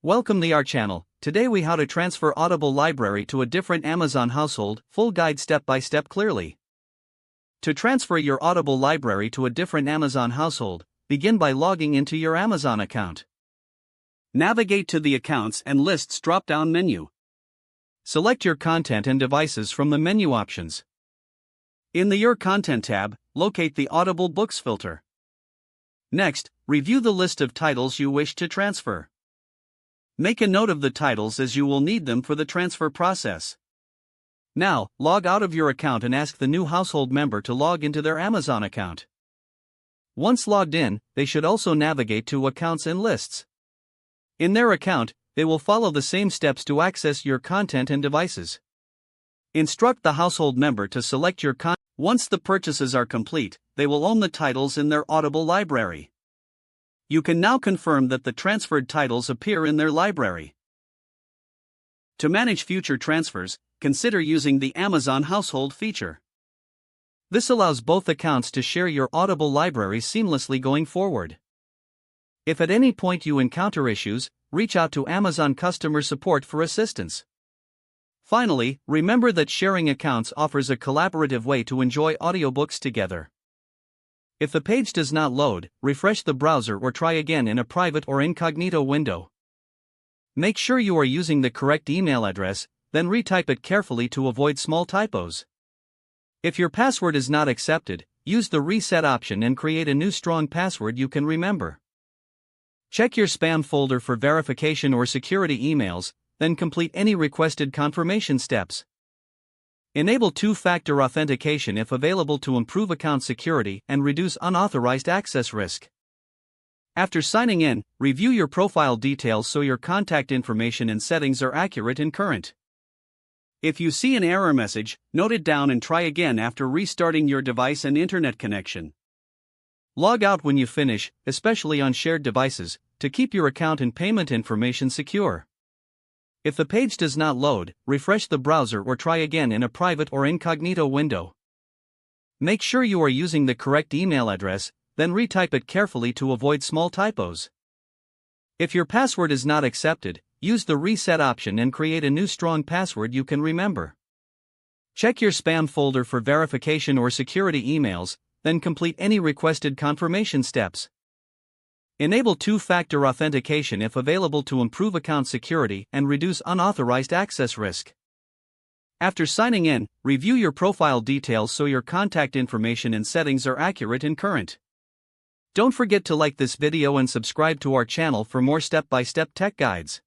Welcome to our channel. Today we how to transfer Audible library to a different Amazon household, full guide step by step clearly. To transfer your Audible library to a different Amazon household, begin by logging into your Amazon account. Navigate to the Accounts and Lists drop-down menu. Select your content and devices from the menu options. In the Your Content tab, locate the Audible Books filter. Next, review the list of titles you wish to transfer. Make a note of the titles as you will need them for the transfer process. Now, log out of your account and ask the new household member to log into their Amazon account. Once logged in, they should also navigate to Accounts and Lists. In their account, they will follow the same steps to access your content and devices. Instruct the household member to select your content. Once the purchases are complete, they will own the titles in their Audible library. You can now confirm that the transferred titles appear in their library. To manage future transfers, consider using the Amazon Household feature. This allows both accounts to share your Audible library seamlessly going forward. If at any point you encounter issues, reach out to Amazon customer support for assistance. Finally, remember that sharing accounts offers a collaborative way to enjoy audiobooks together. If the page does not load, refresh the browser or try again in a private or incognito window. Make sure you are using the correct email address, then retype it carefully to avoid small typos. If your password is not accepted, use the reset option and create a new strong password you can remember. Check your spam folder for verification or security emails, then complete any requested confirmation steps. Enable two-factor authentication if available to improve account security and reduce unauthorized access risk. After signing in, review your profile details so your contact information and settings are accurate and current. If you see an error message, note it down and try again after restarting your device and internet connection. Log out when you finish, especially on shared devices, to keep your account and payment information secure. If the page does not load, refresh the browser or try again in a private or incognito window. Make sure you are using the correct email address, then retype it carefully to avoid small typos. If your password is not accepted, use the reset option and create a new strong password you can remember. Check your spam folder for verification or security emails, then complete any requested confirmation steps. Enable two-factor authentication if available to improve account security and reduce unauthorized access risk. After signing in, review your profile details so your contact information and settings are accurate and current. Don't forget to like this video and subscribe to our channel for more step-by-step tech guides.